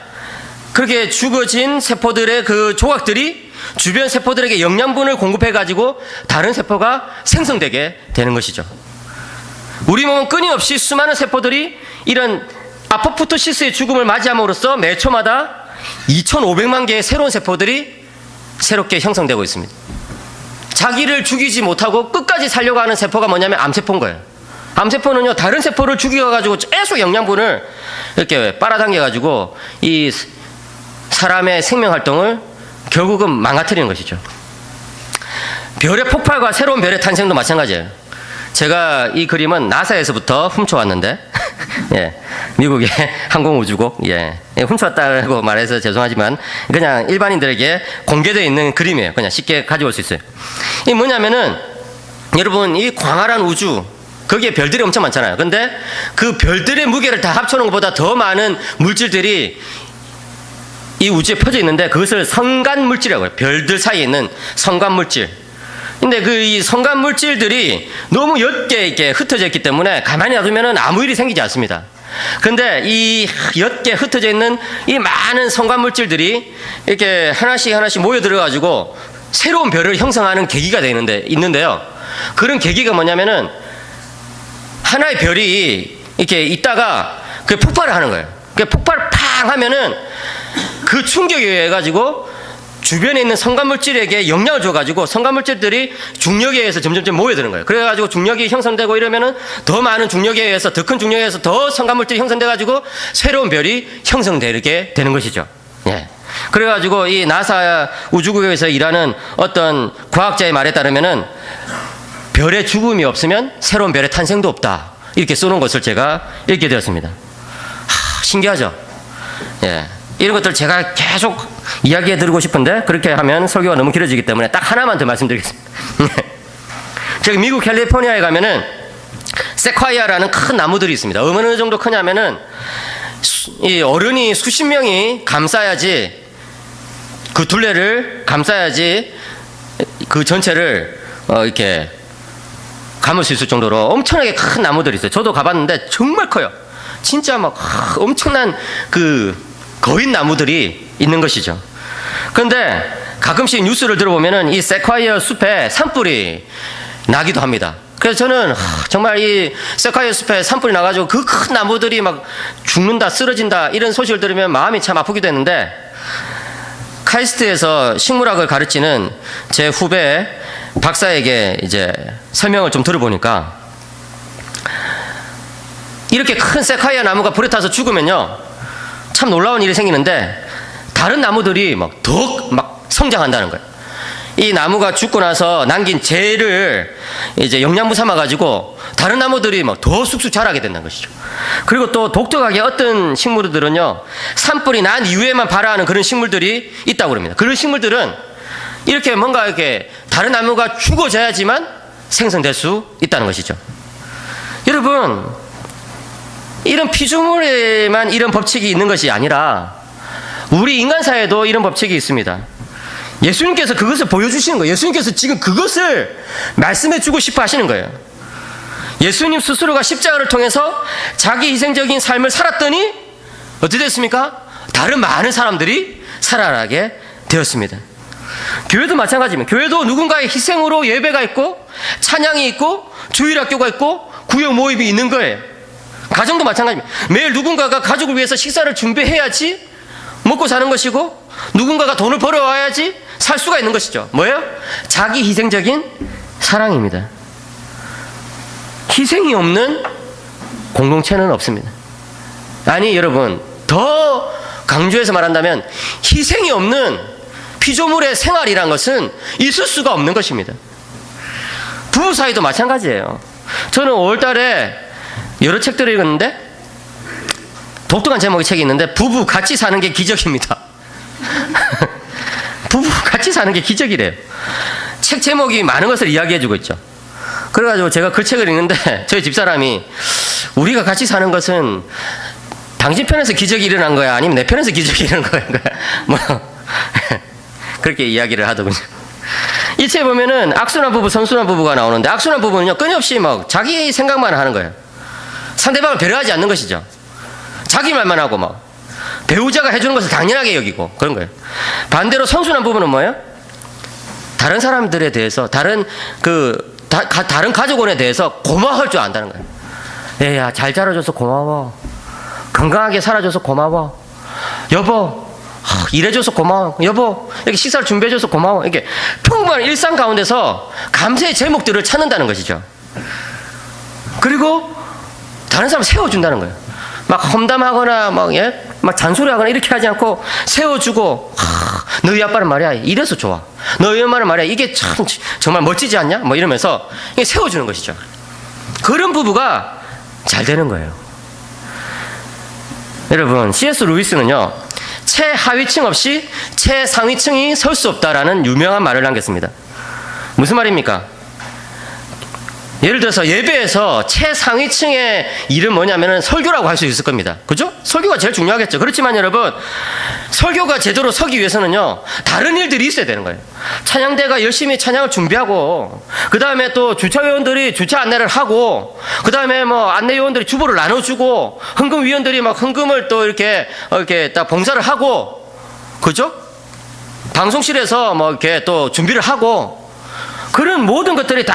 그렇게 죽어진 세포들의 그 조각들이 주변 세포들에게 영양분을 공급해가지고 다른 세포가 생성되게 되는 것이죠. 우리 몸은 끊임없이 수많은 세포들이 이런 아포프토시스의 죽음을 맞이함으로써 매 초마다 2,500만 개의 새로운 세포들이 새롭게 형성되고 있습니다. 자기를 죽이지 못하고 끝까지 살려고 하는 세포가 뭐냐면 암세포인 거예요. 암세포는요, 다른 세포를 죽여가지고 계속 영양분을 이렇게 빨아당겨가지고 이 사람의 생명 활동을 결국은 망가뜨리는 것이죠. 별의 폭발과 새로운 별의 탄생도 마찬가지예요. 제가 이 그림은 나사에서부터 훔쳐왔는데, 예, 미국의 항공우주국, 예, 훔쳐왔다고 말해서 죄송하지만 그냥 일반인들에게 공개되어 있는 그림이에요. 그냥 쉽게 가져올 수 있어요. 이 뭐냐면은 여러분, 이 광활한 우주, 거기에 별들이 엄청 많잖아요. 근데 그 별들의 무게를 다 합쳐놓은 것보다 더 많은 물질들이 이 우주에 펴져 있는데 그것을 성간물질이라고 해요. 별들 사이에 있는 성간물질. 근데 이 성간물질들이 너무 옅게 이렇게 흩어져 있기 때문에 가만히 놔두면 아무 일이 생기지 않습니다. 근데 이 옅게 흩어져 있는 이 많은 성간물질들이 이렇게 하나씩 모여들어가지고 새로운 별을 형성하는 계기가 있는데요. 그런 계기가 뭐냐면은 하나의 별이 이렇게 있다가 그 폭발을 하는 거예요. 그 폭발을 팡 하면은 그 충격에 의해 가지고 주변에 있는 성간물질에게 영향을 줘가지고 성간물질들이 중력에 의해서 점점 모여드는 거예요. 그래가지고 중력이 형성되고 이러면은 더 많은 중력에 의해서, 더 큰 중력에 의해서 더 성간물질이 형성돼가지고 새로운 별이 형성되게 되는 것이죠. 예. 그래가지고 이 나사 우주국에서 일하는 어떤 과학자의 말에 따르면은 별의 죽음이 없으면 새로운 별의 탄생도 없다. 이렇게 써놓은 것을 제가 읽게 되었습니다. 신기하죠? 예. 이런 것들 제가 계속 이야기해 드리고 싶은데 그렇게 하면 설교가 너무 길어지기 때문에 딱 하나만 더 말씀드리겠습니다. 저기 미국 캘리포니아에 가면은 세콰이아라는 큰 나무들이 있습니다. 어느 정도 크냐면은 이 어른이 수십 명이 감싸야지, 그 둘레를 감싸야지 그 전체를 이렇게 감을 수 있을 정도로 엄청나게 큰 나무들이 있어요. 저도 가봤는데 정말 커요. 진짜 막 엄청난 그 거인 나무들이 있는 것이죠. 그런데 가끔씩 뉴스를 들어보면은 이 세콰이어 숲에 산불이 나기도 합니다. 그래서 저는 정말 이 세콰이어 숲에 산불이 나가지고 그 큰 나무들이 막 죽는다, 쓰러진다 이런 소식을 들으면 마음이 참 아프기도 했는데, 카이스트에서 식물학을 가르치는 제 후배 박사에게 이제 설명을 좀 들어보니까 이렇게 큰 세콰이어 나무가 불에 타서 죽으면요, 참 놀라운 일이 생기는데 다른 나무들이 더 성장한다는 거예요. 이 나무가 죽고 나서 남긴 재를 이제 영양분 삼아 가지고 다른 나무들이 더 쑥쑥 자라게 된다는 것이죠. 그리고 또 독특하게 어떤 식물들은요, 산불이 난 이후에만 발화하는 그런 식물들이 있다고 합니다. 그런 식물들은 이렇게 뭔가 이렇게 다른 나무가 죽어져야지만 생성될 수 있다는 것이죠. 여러분, 이런 피조물에만 이런 법칙이 있는 것이 아니라 우리 인간사에도 이런 법칙이 있습니다. 예수님께서 그것을 보여주시는 거예요. 예수님께서 지금 그것을 말씀해주고 싶어 하시는 거예요. 예수님 스스로가 십자가를 통해서 자기 희생적인 삶을 살았더니 어떻게 됐습니까? 다른 많은 사람들이 살아나게 되었습니다. 교회도 마찬가지입니다. 교회도 누군가의 희생으로 예배가 있고 찬양이 있고 주일학교가 있고 구역 모임이 있는 거예요. 가정도 마찬가지입니다. 매일 누군가가 가족을 위해서 식사를 준비해야지 먹고 사는 것이고, 누군가가 돈을 벌어와야지 살 수가 있는 것이죠. 뭐예요? 자기 희생적인 사랑입니다. 희생이 없는 공동체는 없습니다. 아니 여러분, 더 강조해서 말한다면 희생이 없는 피조물의 생활이란 것은 있을 수가 없는 것입니다. 부부 사이도 마찬가지예요. 저는 5월달에 여러 책들을 읽었는데 독특한 제목의 책이 있는데 부부 같이 사는 게 기적입니다. 부부 같이 사는 게 기적이래요. 책 제목이 많은 것을 이야기해주고 있죠. 그래가지고 제가 그 책을 읽는데 저희 집사람이 우리가 같이 사는 것은 당신 편에서 기적이 일어난 거야? 아니면 내 편에서 기적이 일어난 거야? 뭐 그렇게 이야기를 하더군요. 이 책에 보면은 악순환 부부, 선순환 부부가 나오는데 악순환 부부는요 끊임없이 막 자기 생각만 하는 거예요. 상대방을 배려하지 않는 것이죠. 자기 말만 하고 막 배우자가 해주는 것을 당연하게 여기고 그런 거예요. 반대로 선순환 부부는 뭐예요? 다른 사람들에 대해서 다른 가족원에 대해서 고마워할 줄 안다는 거예요. 얘야 잘 자라줘서 고마워. 건강하게 살아줘서 고마워. 여보 일해줘서 고마워. 여보 이렇게 식사를 준비해줘서 고마워. 이렇게 평범한 일상 가운데서 감사의 제목들을 찾는다는 것이죠. 그리고 다른 사람 세워준다는 거예요. 막 험담하거나 막 잔소리하거나 이렇게 하지 않고 세워주고, 너희 아빠는 말이야 이래서 좋아. 너희 엄마는 말이야 이게 참 정말 멋지지 않냐? 뭐 이러면서 세워주는 것이죠. 그런 부부가 잘 되는 거예요. 여러분, C.S. 루이스는요 최하위층 없이 최상위층이 설 수 없다라는 유명한 말을 남겼습니다. 무슨 말입니까? 예를 들어서 예배에서 최상위층의 일은 뭐냐면은 설교라고 할 수 있을 겁니다. 그죠? 설교가 제일 중요하겠죠. 그렇지만 여러분, 설교가 제대로 서기 위해서는요 다른 일들이 있어야 되는 거예요. 찬양대가 열심히 찬양을 준비하고, 그 다음에 또 주차위원들이 주차 안내를 하고, 그 다음에 뭐 안내위원들이 주보를 나눠주고, 헌금위원들이 막 헌금을 또 이렇게 딱 봉사를 하고, 그죠? 방송실에서 뭐 이렇게 또 준비를 하고, 그런 모든 것들이 다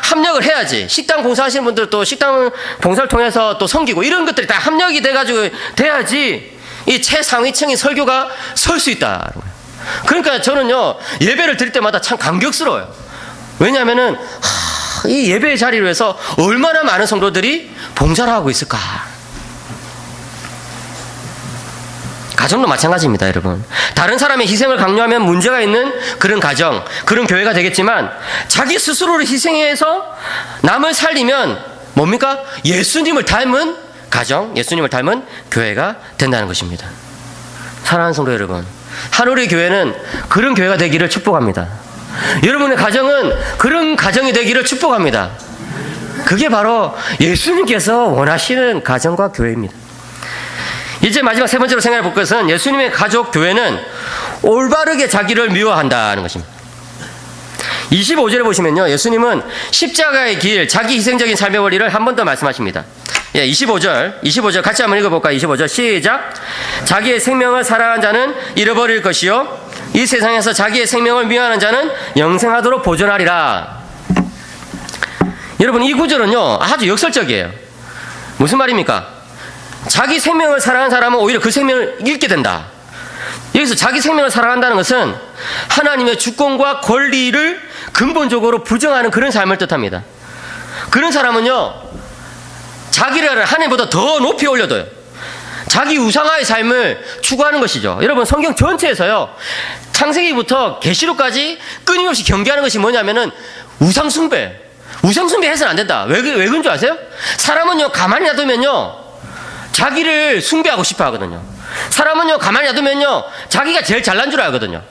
합력을 해야지. 식당 봉사하시는 분들 또 식당 봉사를 통해서 또 섬기고, 이런 것들이 다 합력이 돼가지고 돼야지 이 최상위층의 설교가 설 수 있다. 그러니까 저는요 예배를 드릴 때마다 참 감격스러워요. 왜냐하면은 이 예배의 자리를 위해서 얼마나 많은 성도들이 봉사를 하고 있을까. 가정도 마찬가지입니다, 여러분. 다른 사람의 희생을 강요하면 문제가 있는 그런 가정, 그런 교회가 되겠지만, 자기 스스로를 희생해서 남을 살리면 뭡니까? 예수님을 닮은 가정, 예수님을 닮은 교회가 된다는 것입니다. 사랑하는 성도 여러분, 하늘의 교회는 그런 교회가 되기를 축복합니다. 여러분의 가정은 그런 가정이 되기를 축복합니다. 그게 바로 예수님께서 원하시는 가정과 교회입니다. 이제 마지막 세 번째로 생각해 볼 것은 예수님의 가족 교회는 올바르게 자기를 미워한다는 것입니다. 25절에 보시면요, 예수님은 십자가의 길, 자기 희생적인 삶의 원리를 한 번 더 말씀하십니다. 25절 같이 한번 읽어볼까요? 25절 시작. 자기의 생명을 사랑한 자는 잃어버릴 것이요, 이 세상에서 자기의 생명을 미워하는 자는 영생하도록 보존하리라. 여러분, 이 구절은요 아주 역설적이에요. 무슨 말입니까? 자기 생명을 사랑하는 사람은 오히려 그 생명을 잃게 된다. 여기서 자기 생명을 사랑한다는 것은 하나님의 주권과 권리를 근본적으로 부정하는 그런 삶을 뜻합니다. 그런 사람은요 자기를 하나님보다 더 높이 올려둬요. 자기 우상화의 삶을 추구하는 것이죠. 여러분, 성경 전체에서요 창세기부터 계시록까지 끊임없이 경계하는 것이 뭐냐면은 우상숭배. 우상숭배 해서는 안 된다. 왜 그런 줄 아세요? 사람은요 가만히 놔두면요 자기를 숭배하고 싶어 하거든요. 사람은요 가만히 놔두면요 자기가 제일 잘난 줄 알거든요.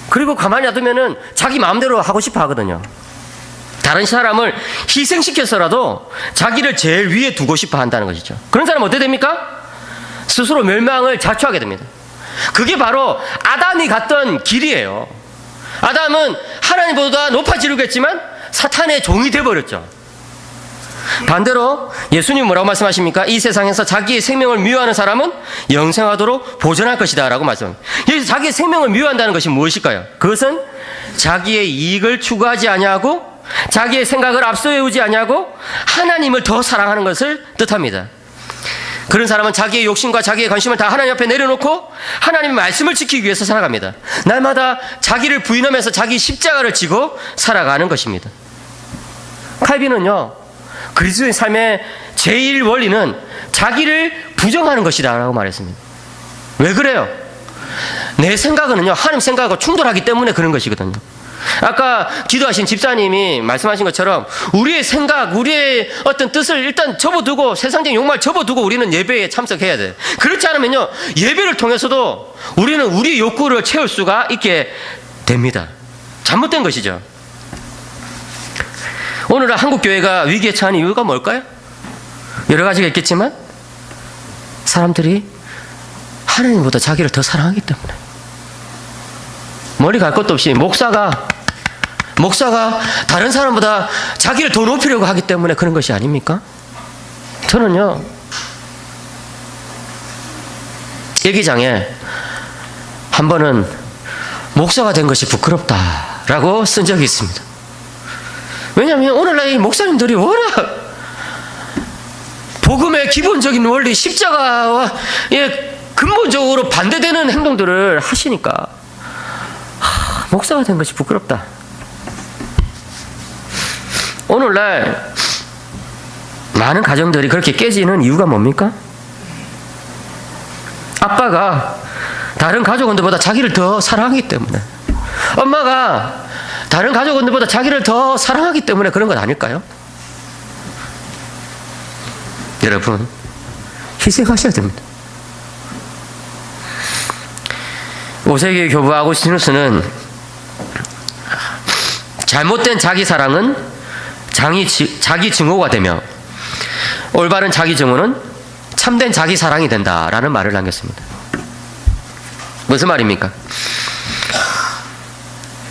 그리고 가만히 놔두면은 자기 마음대로 하고 싶어 하거든요. 다른 사람을 희생시켜서라도 자기를 제일 위에 두고 싶어 한다는 것이죠. 그런 사람은 어떻게 됩니까? 스스로 멸망을 자초하게 됩니다. 그게 바로 아담이 갔던 길이에요. 아담은 하나님보다 높아지려고 했지만 사탄의 종이 되어버렸죠. 반대로 예수님 뭐라고 말씀하십니까? 이 세상에서 자기의 생명을 미워하는 사람은 영생하도록 보존할 것이다 라고 말씀합니다. 여기서 자기의 생명을 미워한다는 것이 무엇일까요? 그것은 자기의 이익을 추구하지 아니하고 자기의 생각을 앞서세우지 아니하고 하나님을 더 사랑하는 것을 뜻합니다. 그런 사람은 자기의 욕심과 자기의 관심을 다 하나님 앞에 내려놓고 하나님의 말씀을 지키기 위해서 살아갑니다. 날마다 자기를 부인하면서 자기 십자가를 지고 살아가는 것입니다. 칼빈은요, 그리스도의 삶의 제일 원리는 자기를 부정하는 것이다 라고 말했습니다. 왜 그래요? 내 생각은요, 하나님 생각하고 충돌하기 때문에 그런 것이거든요. 아까 기도하신 집사님이 말씀하신 것처럼 우리의 생각, 우리의 어떤 뜻을 일단 접어두고 세상적인 욕망을 접어두고 우리는 예배에 참석해야 돼요. 그렇지 않으면요, 예배를 통해서도 우리는 우리의 욕구를 채울 수가 있게 됩니다. 잘못된 것이죠. 오늘날 한국교회가 위기에 처한 이유가 뭘까요? 여러 가지가 있겠지만 사람들이 하나님보다 자기를 더 사랑하기 때문에, 멀리 갈 것도 없이 목사가 다른 사람보다 자기를 더 높이려고 하기 때문에 그런 것이 아닙니까? 저는요, 일기장에 한 번은 목사가 된 것이 부끄럽다라고 쓴 적이 있습니다. 왜냐하면 오늘날 이 목사님들이 워낙 복음의 기본적인 원리, 십자가와 근본적으로 반대되는 행동들을 하시니까 목사가 된 것이 부끄럽다. 오늘날 많은 가정들이 그렇게 깨지는 이유가 뭡니까? 아빠가 다른 가족원들보다 자기를 더 사랑하기 때문에, 엄마가 다른 가족원들보다 자기를 더 사랑하기 때문에 그런 것 아닐까요? 여러분, 희생하셔야 됩니다. 5세기 교부 아구스티누스는 잘못된 자기 사랑은 자기 증오가 되며 올바른 자기 증오는 참된 자기 사랑이 된다라는 말을 남겼습니다. 무슨 말입니까?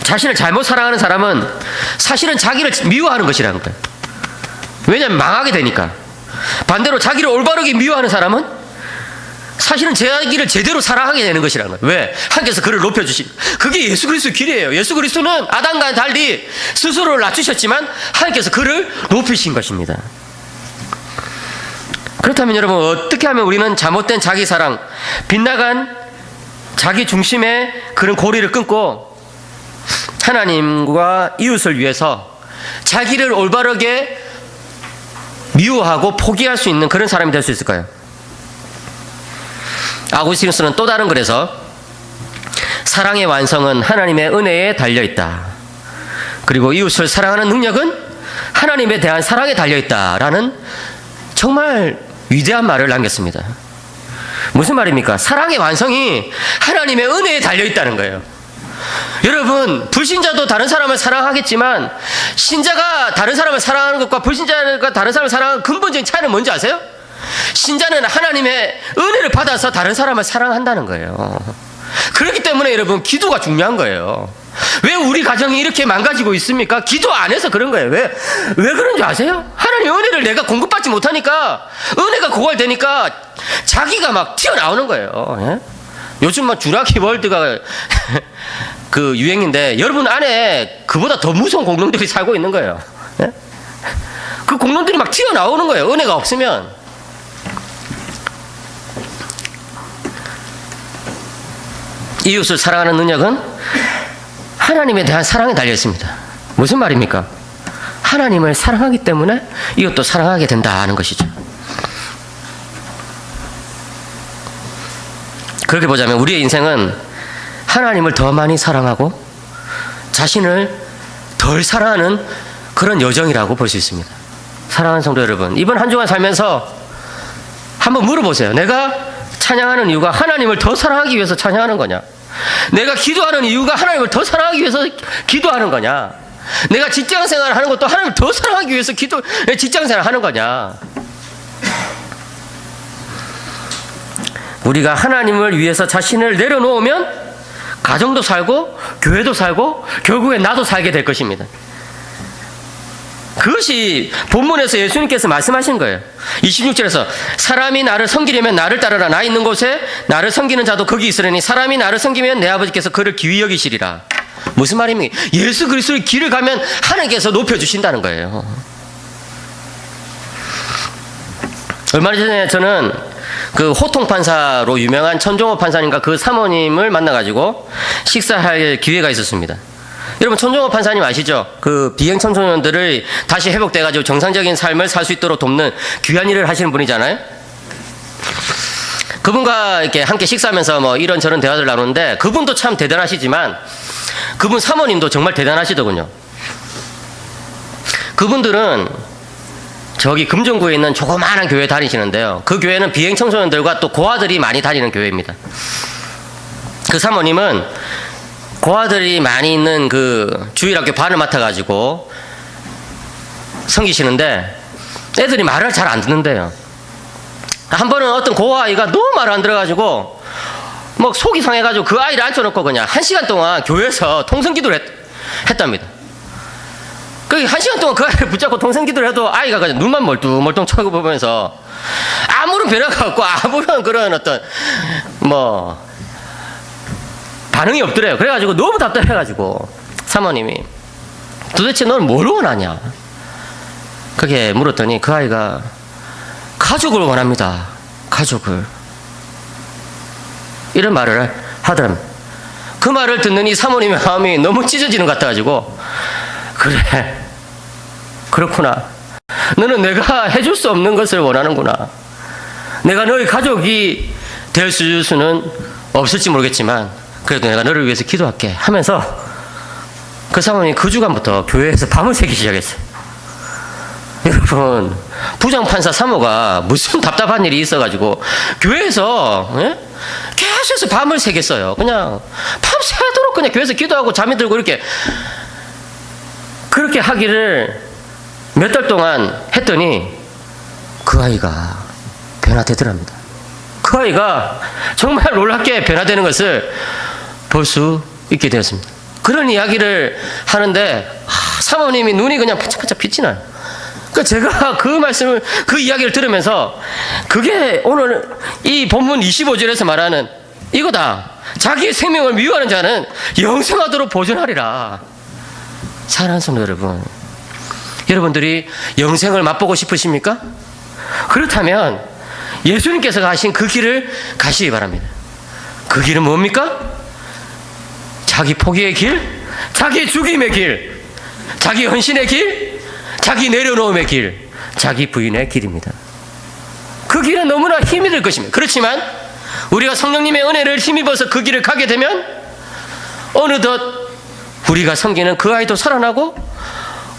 자신을 잘못 사랑하는 사람은 사실은 자기를 미워하는 것이라는 거예요. 왜냐하면 망하게 되니까. 반대로 자기를 올바르게 미워하는 사람은 사실은 자기를 제대로 사랑하게 되는 것이라는 거예요. 왜? 하나님께서 그를 높여주시. 그게 예수 그리스도의 길이에요. 예수 그리스도는 아담과는 달리 스스로를 낮추셨지만 하나님께서 그를 높이신 것입니다. 그렇다면 여러분, 어떻게 하면 우리는 잘못된 자기 사랑, 빗나간 자기 중심의 그런 고리를 끊고 하나님과 이웃을 위해서 자기를 올바르게 미워하고 포기할 수 있는 그런 사람이 될 수 있을까요? 아구스티누스는 또 다른 글에서 사랑의 완성은 하나님의 은혜에 달려있다. 그리고 이웃을 사랑하는 능력은 하나님에 대한 사랑에 달려있다라는 정말 위대한 말을 남겼습니다. 무슨 말입니까? 사랑의 완성이 하나님의 은혜에 달려있다는 거예요. 여러분, 불신자도 다른 사람을 사랑하겠지만 신자가 다른 사람을 사랑하는 것과 불신자가 다른 사람을 사랑하는 근본적인 차이는 뭔지 아세요? 신자는 하나님의 은혜를 받아서 다른 사람을 사랑한다는 거예요. 그렇기 때문에 여러분, 기도가 중요한 거예요. 왜 우리 가정이 이렇게 망가지고 있습니까? 기도 안 해서 그런 거예요. 왜 그런 줄 아세요? 하나님의 은혜를 내가 공급받지 못하니까, 은혜가 고갈되니까 자기가 막 튀어나오는 거예요. 예? 요즘 막 주라기 월드가 그 유행인데 여러분 안에 그보다 더 무서운 공룡들이 살고 있는 거예요. 예? 그 공룡들이 막 튀어나오는 거예요. 은혜가 없으면. 이웃을 사랑하는 능력은 하나님에 대한 사랑에 달려있습니다. 무슨 말입니까? 하나님을 사랑하기 때문에 이웃도 사랑하게 된다는 것이죠. 그렇게 보자면 우리의 인생은 하나님을 더 많이 사랑하고 자신을 덜 사랑하는 그런 여정이라고 볼 수 있습니다. 사랑하는 성도 여러분, 이번 한 주간 살면서 한번 물어보세요. 내가 찬양하는 이유가 하나님을 더 사랑하기 위해서 찬양하는 거냐? 내가 기도하는 이유가 하나님을 더 사랑하기 위해서 기도하는 거냐? 내가 직장생활을 하는 것도 하나님을 더 사랑하기 위해서 직장생활을 하는 거냐? 우리가 하나님을 위해서 자신을 내려놓으면 가정도 살고 교회도 살고 결국엔 나도 살게 될 것입니다. 그것이 본문에서 예수님께서 말씀하신 거예요. 26절에서 사람이 나를 섬기려면 나를 따르라. 나 있는 곳에 나를 섬기는 자도 거기 있으려니 사람이 나를 섬기면 내 아버지께서 그를 귀히 여기시리라. 무슨 말입니까? 예수 그리스도의 길을 가면 하나님께서 높여주신다는 거예요. 얼마 전에 저는 그 호통판사로 유명한 천종호 판사님과 그 사모님을 만나가지고 식사할 기회가 있었습니다. 여러분, 천종호 판사님 아시죠? 그 비행 청소년들을 다시 회복돼가지고 정상적인 삶을 살 수 있도록 돕는 귀한 일을 하시는 분이잖아요? 그분과 이렇게 함께 식사하면서 뭐 이런저런 대화를 나누는데, 그분도 참 대단하시지만 그분 사모님도 정말 대단하시더군요. 그분들은 저기 금정구에 있는 조그마한 교회 다니시는데요. 그 교회는 비행 청소년들과 또 고아들이 많이 다니는 교회입니다. 그 사모님은 고아들이 많이 있는 그 주일학교 반을 맡아가지고 섬기시는데 애들이 말을 잘 안 듣는데요. 한 번은 어떤 고아아이가 너무 말을 안 들어가지고 뭐 속이 상해가지고 그 아이를 앉혀놓고 그냥 1시간 동안 교회에서 통성기도를 했답니다. 그 1시간 동안 그 아이를 붙잡고 통성기도를 해도 아이가 그냥 눈만 멀뚱멀뚱 쳐다보면서 아무런 변화가 없고 아무런 그런 어떤 뭐 반응이 없더래요. 그래가지고 너무 답답해가지고 사모님이 도대체 너는 뭘 원하냐? 그렇게 물었더니 그 아이가 가족을 원합니다. 가족을. 이런 말을 하더랍니다. 그 말을 듣는 이 사모님의 마음이 너무 찢어지는 것 같아가지고, 그래, 그렇구나. 너는 내가 해줄 수 없는 것을 원하는구나. 내가 너의 가족이 될 수는 없을지 모르겠지만 그래도 내가 너를 위해서 기도할게 하면서 그 사모님이 그 주간부터 교회에서 밤을 새기 시작했어요. 여러분, 부장판사 사모가 무슨 답답한 일이 있어가지고 교회에서 계속해서 밤을 새겠어요. 그냥 밤새도록 그냥 교회에서 기도하고 잠이 들고 이렇게 그렇게 하기를 몇 달 동안 했더니 그 아이가 변화되더랍니다. 그 아이가 정말 놀랍게 변화되는 것을 볼 수 있게 되었습니다. 그런 이야기를 하는데 사모님이 눈이 그냥 반짝반짝 빛이 나요. 그러니까 제가 그 말씀을, 그 이야기를 들으면서 그게 오늘 이 본문 25절에서 말하는 이거다. 자기의 생명을 미워하는 자는 영생하도록 보존하리라. 사랑하는 성도 여러분, 여러분들이 영생을 맛보고 싶으십니까? 그렇다면 예수님께서 가신 그 길을 가시기 바랍니다. 그 길은 뭡니까? 자기 포기의 길, 자기 죽임의 길, 자기 헌신의 길, 자기 내려놓음의 길, 자기 부인의 길입니다. 그 길은 너무나 힘이 들 것입니다. 그렇지만 우리가 성령님의 은혜를 힘입어서 그 길을 가게 되면 어느덧 우리가 섬기는 그 아이도 살아나고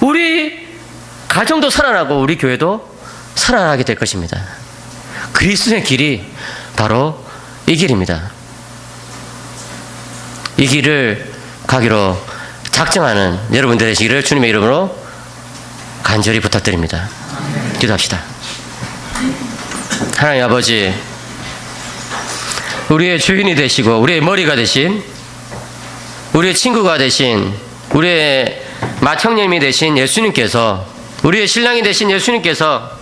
우리 가정도 살아나고 우리 교회도 살아나게 될 것입니다. 그리스도의 길이 바로 이 길입니다. 이 길을 가기로 작정하는 여러분들 되시기를 주님의 이름으로 간절히 부탁드립니다. 기도합시다. 하나님 아버지, 우리의 주인이 되시고 우리의 머리가 되신, 우리의 친구가 되신, 우리의 맏형님이 되신 예수님께서, 우리의 신랑이 되신 예수님께서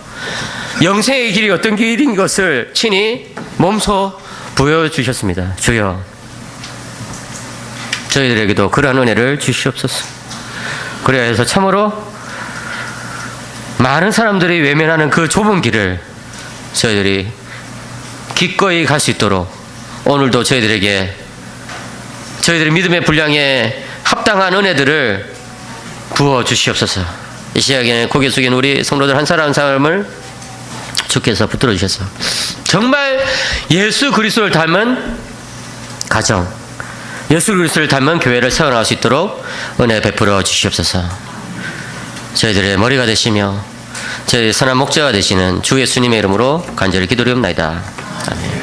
영생의 길이 어떤 길인 것을 친히 몸소 보여주셨습니다. 주여, 저희들에게도 그러한 은혜를 주시옵소서. 그래야 해서 참으로 많은 사람들이 외면하는 그 좁은 길을 저희들이 기꺼이 갈 수 있도록 오늘도 저희들에게 저희들의 믿음의 분량에 합당한 은혜들을 부어 주시옵소서. 이 시간에 고개 숙인 우리 성도들 한 사람 한 사람을 주께서 붙들어 주셔서 정말 예수 그리스도를 닮은 가정, 예수 그리스도를 닮은 교회를 세워나갈 수 있도록 은혜 베풀어 주시옵소서. 저희들의 머리가 되시며 저희 선한 목자가 되시는 주 예수님의 이름으로 간절히 기도드리옵나이다. 아멘.